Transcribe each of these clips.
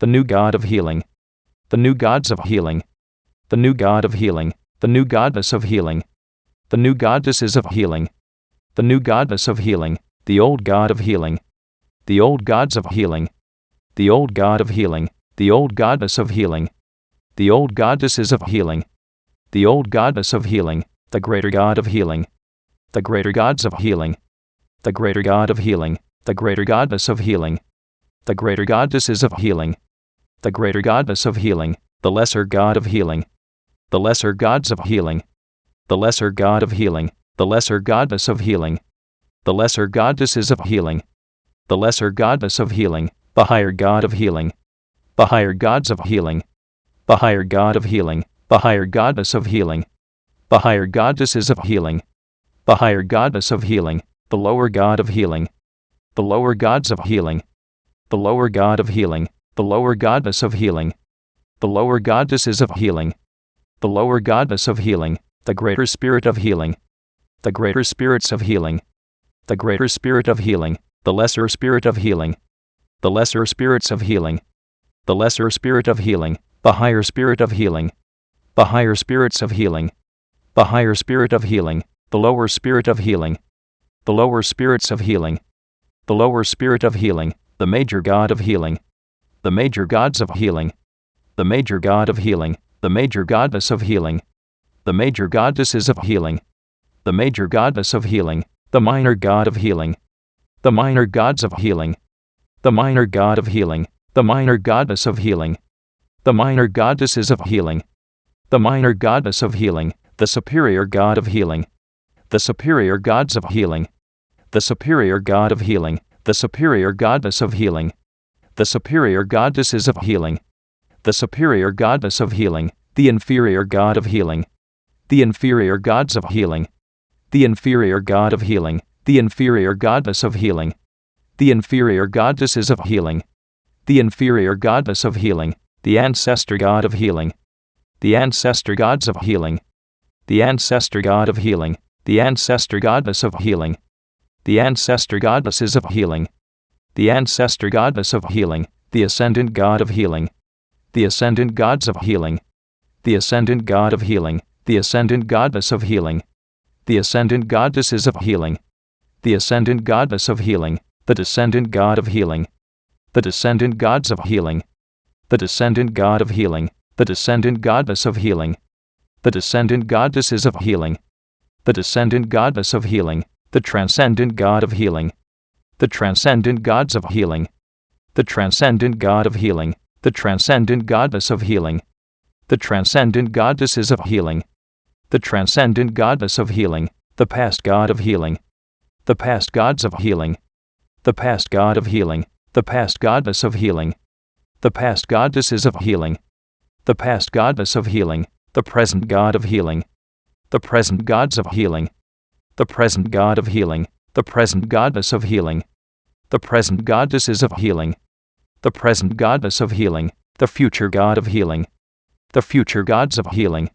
the new god of healing, the new gods of healing, the new god of healing, the new goddess of healing, the new goddesses of healing, the new goddess of healing, the old god of healing, the old gods of healing, the old god of healing, the old goddess of healing, the old goddesses of healing, the old goddess of healing, the greater god of healing, the greater gods of healing, the greater god of healing, the greater goddess of healing, the greater goddesses of healing, the greater goddess of healing, the lesser god of healing, the lesser gods of healing, the lesser god of healing, the lesser goddess of healing, the lesser goddesses of healing, the lesser goddess of healing, the higher god of healing, the higher gods of healing, the higher god of healing, the higher goddess of healing, the higher goddesses of healing, the higher goddess of healing, the lower god of healing, the lower gods of healing, the lower god of healing, the lower goddess of healing, the lower goddesses of healing, the lower goddess of healing, the greater spirit of healing, the greater spirits of healing, the greater spirit of healing, the lesser spirit of healing, the lesser spirits of healing, the lesser spirit of healing, the higher spirit of healing, the higher spirits of healing, the higher spirit of healing, the lower spirit of healing, the lower spirits of healing, the lower spirit of healing, the major god of healing, the major gods of healing, the major god of healing, the major goddess of healing, the major goddesses of healing, the major goddess of healing, the minor god of healing, the minor gods of healing, the minor god of healing, the minor goddess of healing, the minor goddesses of healing, the minor goddess of healing, the superior god of healing, the superior gods of healing, the superior god of healing, the superior goddess of healing, the superior goddesses of healing, the superior goddess of healing, the inferior god of healing, the inferior gods of healing, the inferior god of healing, the inferior goddess of healing, the inferior goddesses of healing, the inferior goddess of healing, the ancestor god of healing, the ancestor gods of healing, the ancestor god of healing, the ancestor goddess of healing, the ancestor goddesses of healing, the ancestor goddess of healing, the ascendant god of healing, the ascendant gods of healing, the ascendant god of healing, the ascendant goddess of healing, the ascendant goddesses of healing, the ascendant goddess of healing, the descendant god of healing, the descendant gods of healing, the descendant god of healing, the descendant goddess of healing, the descendant goddesses of healing, the descendant goddess of healing, the transcendent god of healing, the transcendent gods of healing, the transcendent god of healing, the transcendent goddess of healing, the transcendent goddesses of healing, the transcendent goddess of healing, the past god of healing, the past gods of healing, the past god of healing, the past goddess of healing, the past goddesses of healing, the past goddess of healing, the present god of healing, the present gods of healing, the present god of healing, the present goddess of healing, the present goddesses of healing, the present goddess of healing, the future god of healing, the future gods of healing,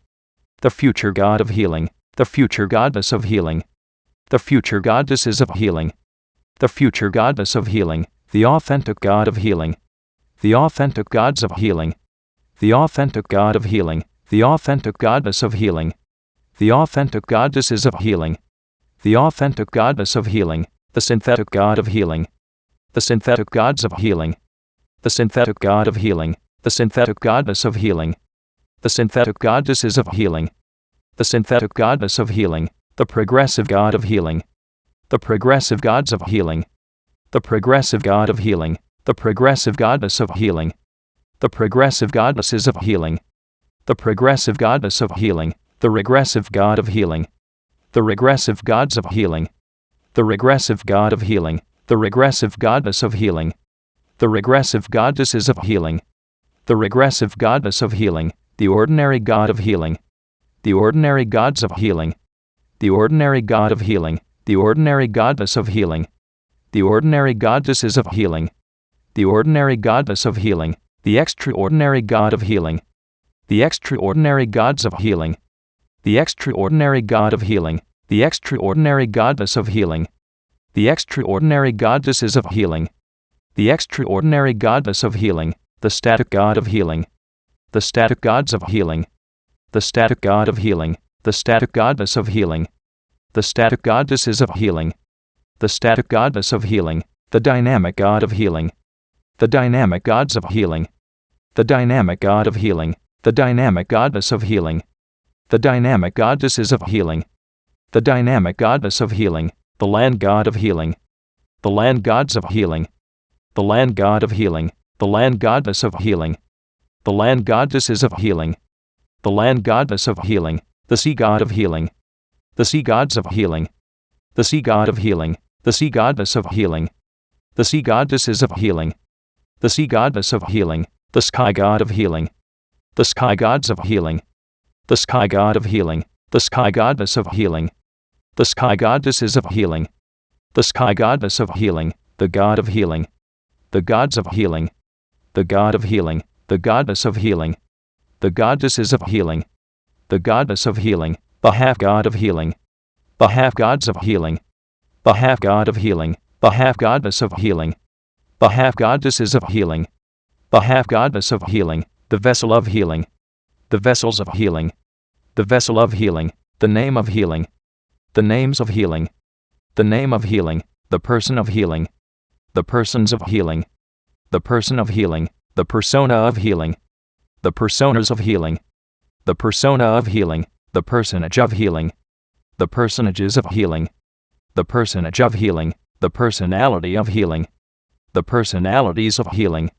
the future god of healing, the future goddess of healing, the future goddesses of healing, the future goddess of healing, the authentic god of healing, the authentic gods of healing, the authentic god of healing, the authentic goddess of healing, the authentic goddesses of healing, the authentic goddess of healing, the synthetic god of healing, the synthetic gods of healing, the synthetic god of healing, the synthetic goddess of healing, the synthetic goddesses of healing, the synthetic goddess of healing, the progressive god of healing, the progressive gods of healing, the progressive god of healing, the progressive goddess of healing, the progressive goddesses of healing, the progressive goddess of healing, the regressive god of healing, the regressive gods of healing, the regressive god of healing, the regressive goddess of healing, the regressive goddesses of healing, the regressive goddess of healing, the ordinary god of healing, the ordinary gods of healing, the ordinary god of healing, the ordinary goddess of healing, the ordinary goddesses of healing, the ordinary goddess of healing, the extraordinary god of healing, the extraordinary gods of healing, the extraordinary god of healing, the extraordinary goddess of healing, the extraordinary goddesses of healing, the extraordinary goddess of healing, the static god of healing, the static gods of healing, the static god of healing, the static goddess of healing, the static goddesses of healing, the static goddess of healing, the dynamic god of healing, the dynamic gods of healing, the dynamic god of healing, the dynamic goddess of healing, the dynamic goddesses of healing, the dynamic goddess of healing, the land god of healing, the land gods of healing, the land god of healing, the land goddess of healing, the land goddesses of healing, the land goddess of healing, the sea god of healing, the sea gods of healing, the sea god of healing, the sea goddess of healing, the sea goddesses of healing, the sea goddess of healing, the sky god of healing, the sky gods of healing, the sky god of healing, the sky goddess of healing, the sky goddesses of healing, the sky goddess of healing, the god of healing, the gods of healing, the god of healing, the goddess of healing, the goddesses of healing, the goddess of healing, the half god of healing, the half gods of healing, the half god of healing, the half goddess of healing, the half goddesses of healing, the half goddess of healing, the vessel of healing, the vessels of healing, the vessel of healing, the name of healing, the names of healing, the name of healing, the person of healing, the persons of healing, the person of healing, the persona of healing, the personas of healing, the persona of healing, the personage of healing, the personages of healing, the personage of healing, the personality of healing, the personalities of healing,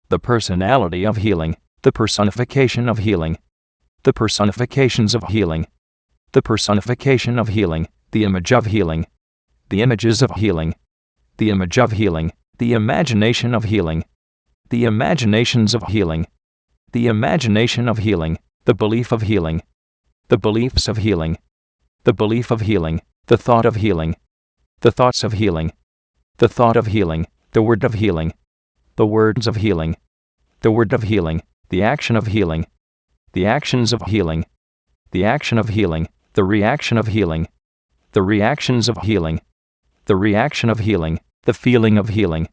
the personality of healing, the personification of healing, the personifications of healing, the personification of healing, the image of healing, the images of healing, the image of healing, the imagination of healing, the imaginations of healing, the imagination of healing, the belief of healing, the beliefs of healing, the belief of healing, the thought of healing, the thoughts of healing, the thought of healing, the word of healing, the words of healing, the word of healing, the action of healing, the actions of healing, the action of healing, the reaction of healing, the reactions of healing, the reaction of healing, the feeling of healing,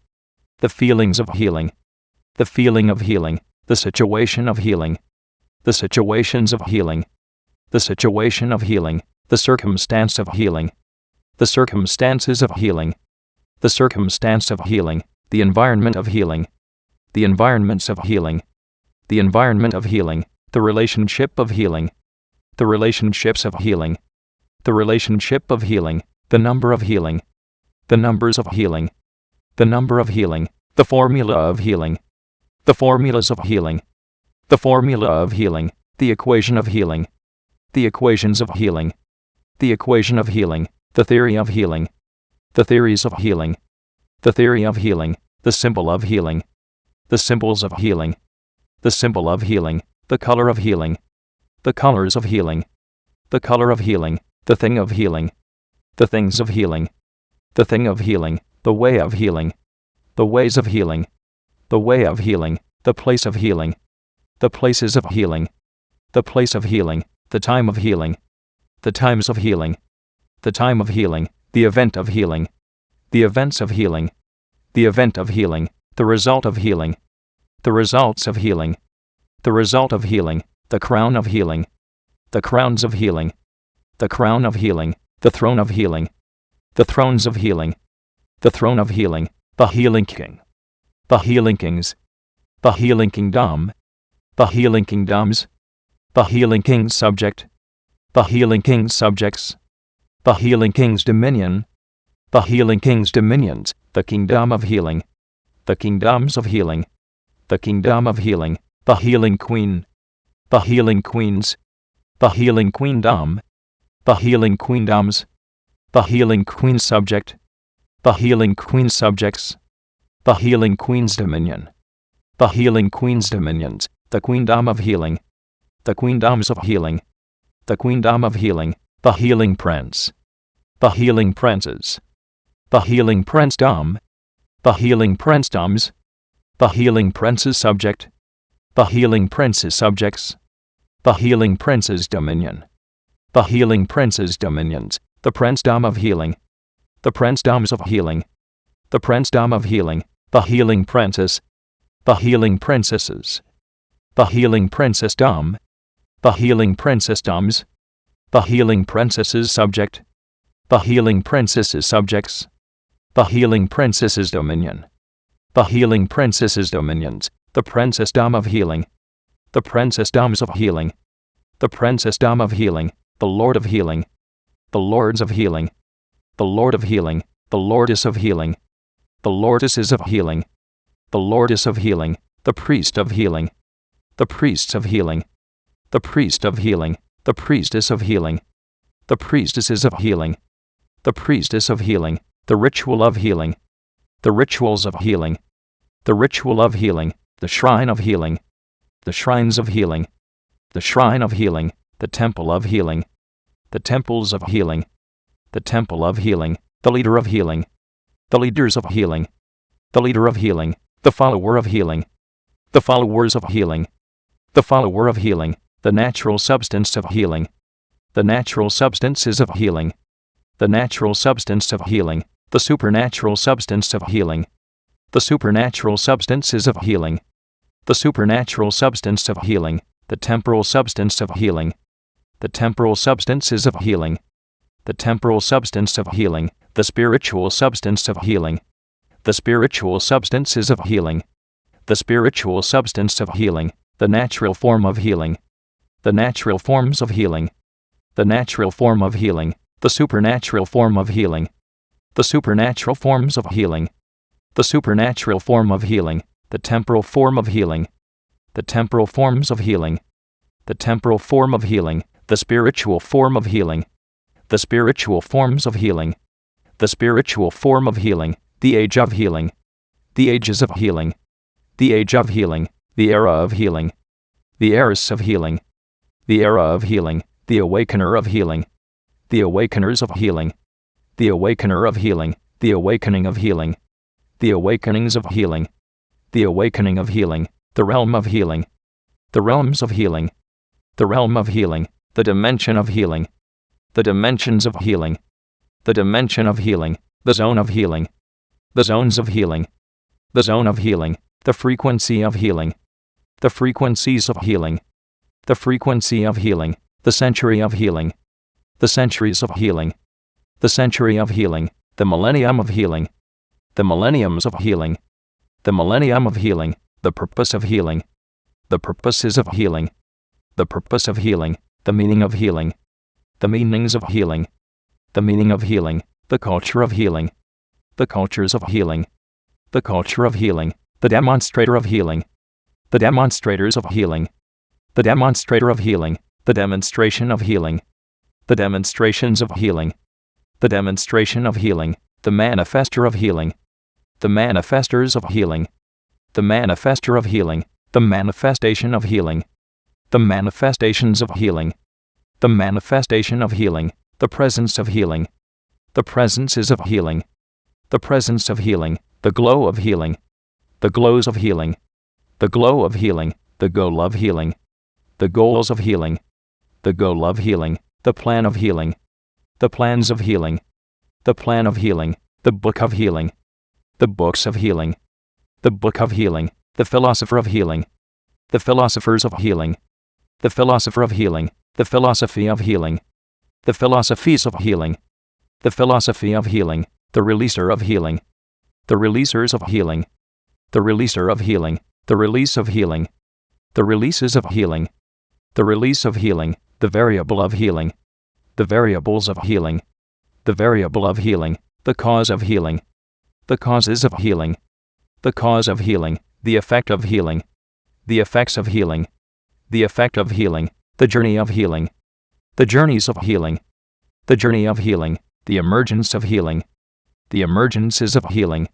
the feelings of healing, the feeling of healing, the situation of healing, the situations of healing, the situation of healing, the circumstance of healing, the circumstances of healing, the circumstance of healing, the environment of healing, the environments of healing, the environment of healing, the relationship of healing, the relationships of healing, the relationship of healing, the number of healing, the numbers of healing, the number of healing, the formula of healing, the formulas of healing, the formula of healing, the equation of healing, the equations of healing, the equation of healing, the theory of healing, the theories of healing, the theory of healing, the symbol of healing, the symbols of healing, the symbol of healing, the color of healing, the colors of healing, the color of healing, the thing of healing, the things of healing, the thing of healing, the way of healing, the ways of healing, the way of healing, the place of healing, the places of healing, the place of healing, the time of healing, the times of healing, the time of healing, the event of healing, the events of healing, the event of healing, the result of healing, the results of healing, the result of healing, the crown of healing, the crowns of healing, the crown of healing, the throne of healing, the thrones of healing, the throne of healing, the healing king, the healing kings, the healing kingdom, the healing kingdoms, the healing king's subject, the healing king's subjects, the healing king's dominion, the healing king's dominions, the kingdom of healing, the kingdoms of healing, the kingdom of healing, the healing queen, the healing queens, the healing queendom, the healing queendoms, the healing queen's subject, the healing queen's subjects, the healing queen's dominion, the healing queen's dominions, the queendom of healing, the queendoms of healing, the queendom of healing, the healing prince, the healing princes, the healing princedom, the healing princedoms, the healing prince's subject, the healing prince's subjects, the healing prince's dominion, the healing prince's dominions, the princedom of healing, the princedoms of healing, the princedom of healing, the healing princess, The healing princesses. The healing princessdom. The healing princessdoms. The healing princesses subject. The healing princesses subjects. The healing princesses dominion. The healing princesses dominions. The princessdom of healing. The princessdoms of healing. The princessdom of healing. The Lord of healing. The lords of healing. The Lord of healing. The lordess of healing. The lordesses of healing. The lordess of healing. The priest of healing. The priests of healing. The priest of healing. The priestess of healing. The priestesses of healing. The priestess of healing. The ritual of healing. The rituals of healing. The ritual of healing. The shrine of healing. The shrines of healing. The shrine of healing. The temple of healing. The temples of healing. The temple of healing. The leader of healing. The leaders of healing. The leader of healing. The follower of healing. The followers of healing. The follower of healing. The natural substance of healing. The natural substances of healing. The natural substance of healing. The supernatural substance of healing. The supernatural substances of healing. The supernatural substance of healing. The temporal substance of healing. The temporal substances of healing. The temporal substance of healing. The spiritual substance of healing. The spiritual substances of healing. The spiritual substance of healing. The natural form of healing. The natural forms of healing. The natural form of healing. The supernatural form of healing. The supernatural forms of healing. The supernatural form of healing. The temporal form of healing. The temporal forms of healing. The temporal form of healing. The spiritual form of healing. The spiritual forms of healing. The spiritual form of healing. The age of healing. The ages of healing. The age of healing. The era of healing. The eras of healing. The era of healing. The awakener of healing. The awakeners of healing. The awakener of healing. The awakening of healing. The awakenings of healing. The awakening of healing. The realm of healing. The realms of healing. The realm of healing. The dimension of healing. The dimensions of healing. The dimension of healing. The zone of healing. The zones of healing. The zone of healing. The frequency of healing. The frequencies of healing. The frequency of healing. The century of healing. The centuries of healing. The century of healing. The millennium of healing. The millenniums of healing. The millennium of healing. The purpose of healing. The purposes of healing. The purpose of healing. The meaning of healing. The meanings of healing. The meaning of healing. The culture of healing. The cultures of healing. The culture of healing. The demonstrator of healing. The demonstrators of healing. The demonstrator of healing. The demonstration of healing. The demonstrations of healing. The demonstration of healing. The manifester of healing. The manifestors of healing. The manifester of healing. The manifestation of healing. The manifestations of healing. The manifestation of healing. The presence of healing. The presences of healing. The presence of healing. The glow of healing. The glows of healing. The glow of healing. The goal of healing. The goals of healing. The goal of healing. The plan of healing. The plans of healing. The plan of healing. The book of healing. The books of healing. The book of healing. The philosopher of healing. The philosophers of healing. The philosopher of healing. The philosophy of healing. The philosophies of healing. The philosophy of healing. The releaser of healing. The releasers of healing. The releaser of healing. The release of healing. The releases of healing. The release of healing. The variable of healing. The variables of healing. The variable of healing. The cause of healing. The causes of healing. The cause of healing. The effect of healing. The effects of healing. The effect of healing. The journey of healing. The journeys of healing. The journey of healing. The emergence of healing. The emergences of healing.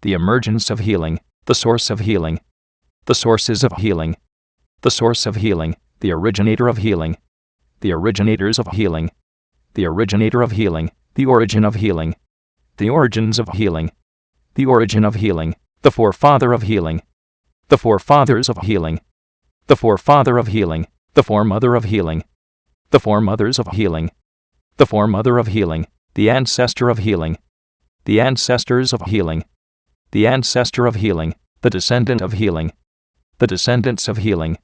The emergence of healing. The source of healing. The sources of healing. The source of healing. The originator of healing. The originators of healing. The originator of healing. The origin of healing. The origins of healing. The origin of healing. The forefather of healing. The forefathers of healing. The forefather of healing. The foremother of healing. The foremothers of healing. The foremother of healing. The ancestor of healing. The ancestors of healing. The ancestor of healing. the descendant of healing, the descendants of healing,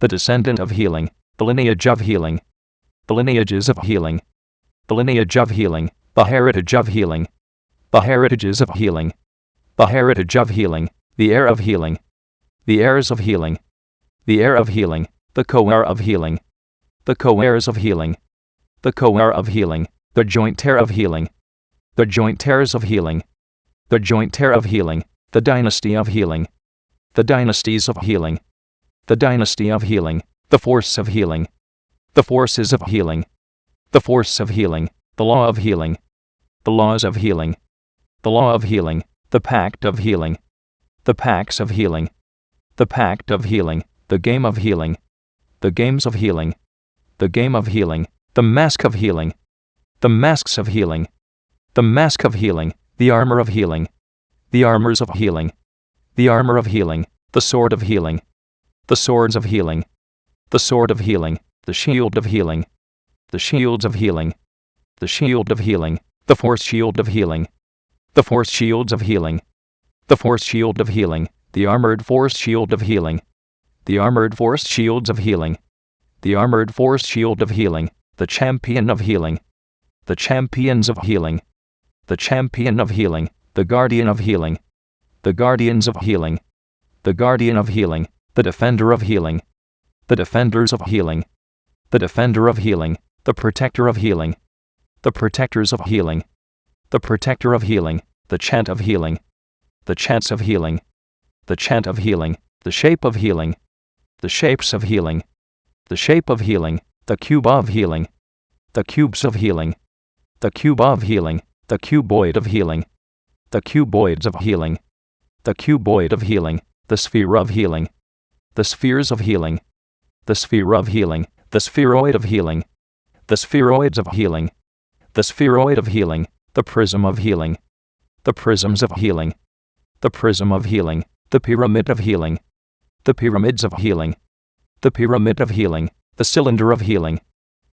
the descendant of healing, the lineage of healing, the lineages of healing, the lineage of healing, the heritage of healing, the heritages of healing, the heritage of healing, the heir of healing, the heirs of healing, the heir of healing, the co-heir of healing, the co-heirs of healing, the co-heir of healing, the joint heir of healing, the joint heirs of healing, the joint heir of healing, the dynasty of healing, the dynasties of healing, the dynasty of healing, the force of healing, the forces of healing, the force of healing, the law of healing, the laws of healing, the law of healing, the pact of healing, the pacts of healing, the pact of healing, the game of healing, the games of healing, the game of healing, the mask of healing, the masks of healing, the mask of healing, the armor of healing, the armors of healing, the armor of healing, the sword of healing, the swords of healing, the sword of healing, the shield of healing, the shields of healing, the shield of healing, the force shield of healing, the force shields of healing, the force shield of healing, the armored force shield of healing, the armored force shields of healing, the armored force shield of healing, the champion of healing, the champions of healing, the champion of healing, the guardian of healing, the guardians of healing, the guardian of healing, the defender of healing, the defenders of healing, the defender of healing, the protector of healing, the protectors of healing, the protector of healing, the chant of healing, the chants of healing, the chant of healing, the shape of healing, the shapes of healing, the shape of healing, the cube of healing, the cubes of healing, the cube of healing, the cuboid of healing, the cuboids of healing, the cuboid of healing, the sphere of healing, the spheres of healing, the sphere of healing, the spheroid of healing, the spheroids of healing, the spheroid of healing, the prism of healing, the prisms of healing, the prism of healing, the pyramid of healing, the pyramids of healing, the pyramid of healing, the cylinder of healing,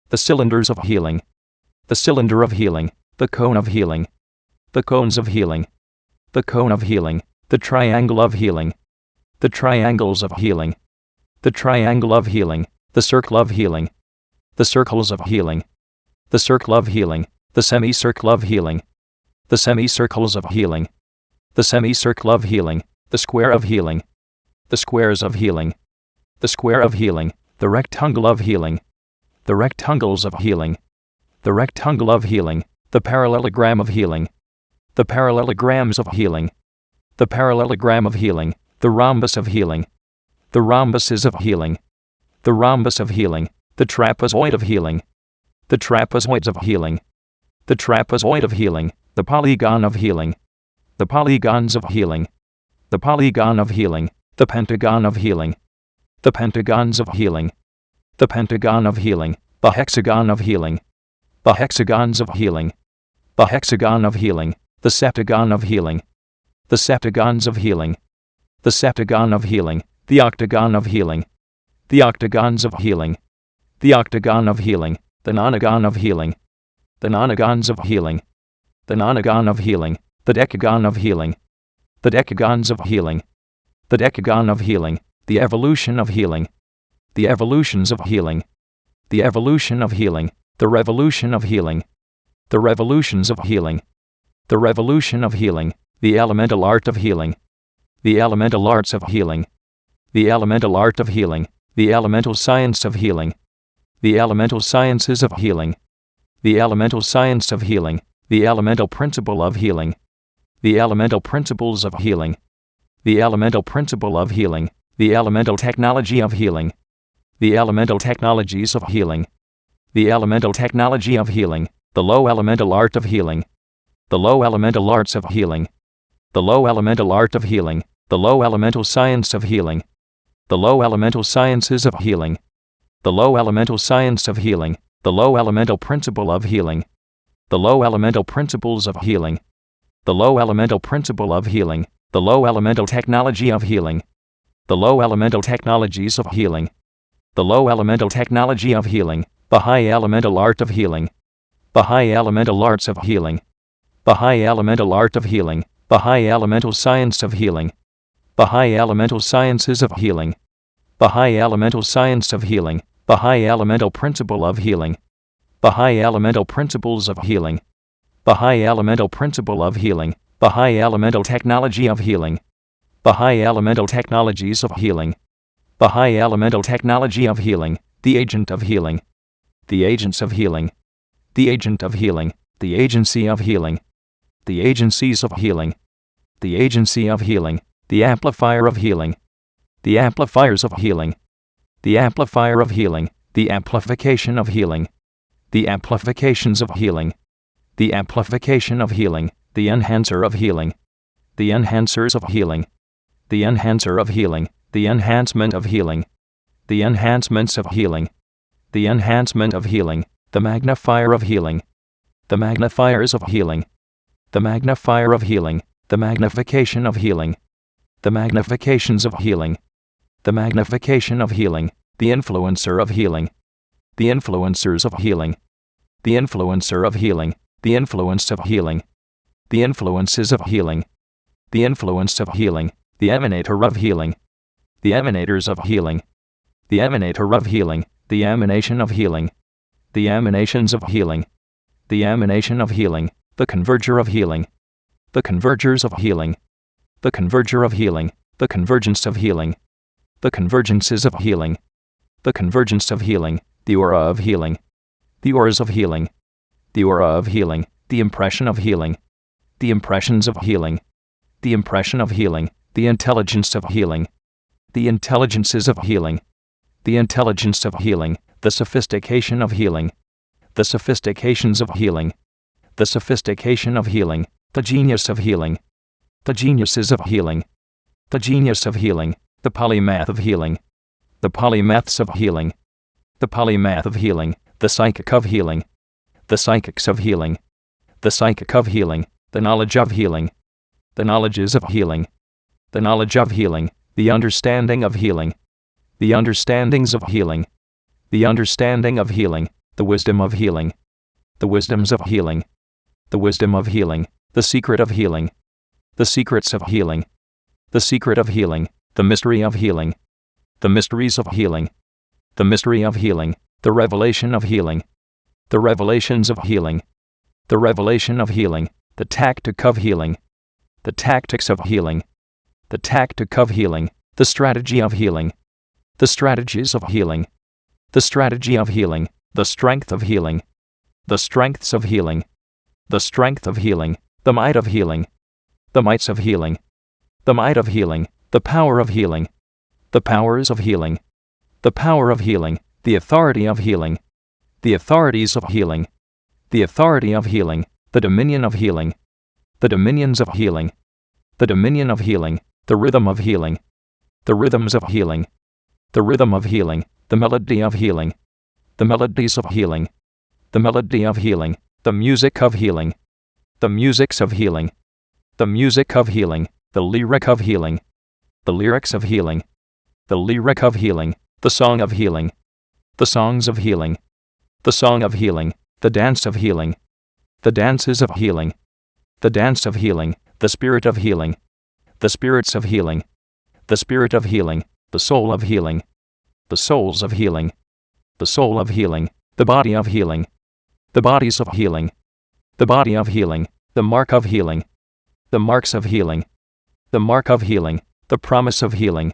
the cylinders of healing, the cylinder of healing, the cone of healing, the cones of healing, the cone of healing, the triangle of healing, the triangles of healing, the triangle of healing, the circle of healing, the circles of healing, the circle of healing, the semicircle of healing, the semicircles of healing, the semicircle of healing, the square of healing, the squares of healing, the square of healing, the rectangle of healing, the rectangles of healing, the rectangle of healing, the parallelogram of healing, the parallelograms of healing, the parallelogram of healing, the rhombus of healing, the rhombuses of healing, the rhombus of healing, the trapezoid of healing, the trapezoids of healing, the trapezoid of healing, the polygon of healing, the polygons of healing, the polygon of healing, the pentagon of healing, the pentagons of healing, the pentagon of healing, the hexagon of healing, the hexagons of healing, the hexagon of healing, the septagon of healing, the septagons of healing, the septagon of healing, the octagon of healing, the octagons of healing, the octagon of healing, the nonagon of healing, the nonagons of healing, the nonagon of healing, the decagon of healing, the decagons of healing, the decagon of healing, the evolution of healing, the evolutions of healing, the evolution of healing, the revolution of healing, the revolutions of healing, the revolution of healing, the elemental art of healing, the elemental arts of healing, the elemental art of healing, the elemental science of healing, the elemental sciences of healing, the elemental science of healing, the elemental principle of healing, the elemental principles of healing, the elemental principle of healing, the elemental technology of healing, the elemental technologies of healing, the elemental technology of healing, the low elemental art of healing, the low elemental arts of healing, the low elemental art of healing, the low elemental science of healing, the low elemental sciences of healing, the low elemental science of healing, the low elemental principle of healing, the low elemental principles of healing, the low elemental principle of healing, the low elemental technology of healing, the low elemental technologies of healing, the low elemental technology of healing, the high elemental art of healing, the high elemental arts of healing, the high elemental art of healing, the high elemental science of healing, the high elemental sciences of healing, the high elemental science of healing, the high elemental principle of healing, the high elemental principles of healing, the high elemental principle of healing, the high elemental technology of healing, the high elemental technologies of healing, the high elemental technology of healing, the agent of healing, the agents of healing, the agent of healing, the agency of healing, the agencies of healing, the agency of healing, the amplifier of healing, the amplifiers of healing, the amplifier of healing, the amplification of healing, the amplifications of healing, the amplification of healing, the enhancer of healing, the enhancers of healing, the enhancer of healing, the enhancement of healing, the enhancements of healing, the enhancement of healing, the magnifier of healing, the magnifiers of healing, the magnifier of healing, the magnification of healing, the magnifications of healing, the magnification of healing, the influencer of healing, the influencers of healing, the influencer of healing, the influence of healing, the influences of healing, the influence of healing, the emanator of healing, the emanators of healing, the emanator of healing, the emanation of healing, the emanations of healing, the emanation of healing, the converger of healing, the convergers of healing, the converger of healing, the convergence of healing, the convergences of healing, the convergence of healing, the aura of healing, the auras of healing, the aura of healing, the impression of healing, the impressions of healing, the impression of healing, the intelligence of healing, the intelligences of healing, the intelligence of healing, the sophistication of healing, the sophistications of healing, the sophistication of healing, the genius of healing, the geniuses of healing, the genius of healing, the polymath of healing, the polymaths of healing, the polymath of healing, the psychic of healing, the psychics of healing, the psychic of healing, the knowledge of healing, the knowledges of healing, the knowledge of healing, the understanding of healing, the understandings of healing, the understanding of healing, the wisdom of healing, the wisdoms of healing, the wisdom of healing, the secret of healing, the secrets of healing, the secret of healing, the mystery of healing, the mysteries of healing, the mystery of healing, the revelation of healing, the revelations of healing, the revelation of healing, the tactic of healing, the tactics of healing, the tactic of healing, the strategy of healing, the strategies of healing, the strategy of healing, the strength of healing, the strengths of healing, the strength of healing, the might of healing, the mights of healing, the might of healing, the power of healing, the powers of healing, the power of healing, the authority of healing, the authorities of healing, the authority of healing, the dominion of healing, the dominions of healing, the dominion of healing, the rhythm of healing, the rhythms of healing, the rhythm of healing, the melody of healing, the melodies of healing, the melody of healing, the music of healing, the musics of healing, the music of healing, the lyric of healing, the lyrics of healing, the lyric of healing, the song of healing, the songs of healing, the song of healing, the dance of healing, the dances of healing, the dance of healing, the spirit of healing, the spirits of healing, the spirit of healing, the soul of healing, the souls of healing, the soul of healing, the body of healing, the bodies of healing, the body of healing, the mark of healing, the marks of healing, the mark of healing, the promise of healing,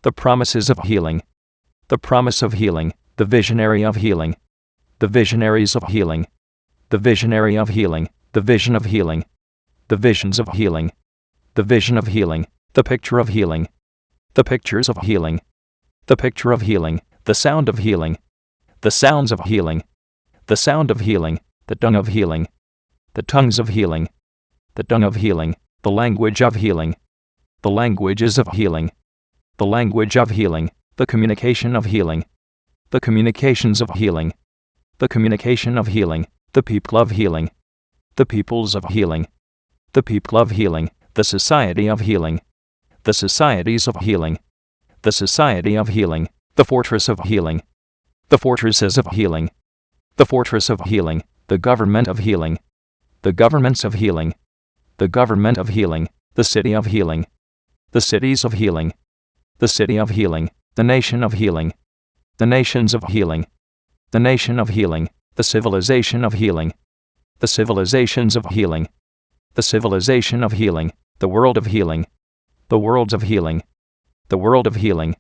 the promises of healing, the promise of healing, the visionary of healing, the visionaries of healing, the visionary of healing, the vision of healing, the visions of healing, the vision of healing, the picture of healing, the pictures of healing, the picture of healing, the sound of healing, the sounds of healing, the sound of healing, the tongue of healing, the tongues of healing, the tongue of healing, the language of healing, the languages of healing, the language of healing, the communication of healing, the communications of healing, the communication of healing, the people of healing, the peoples of healing, the people of healing, the society of healing, the societies of healing, the society of healing, the fortress of healing, the fortresses of healing, the fortress of healing, the government of healing, the governments of healing, the government of healing, the city of healing, the cities of healing, the city of healing, the nation of healing, the nations of healing, the nation of healing, the civilization of healing, the civilizations of healing, the civilization of healing, the world of healing, the worlds of healing, the world of healing,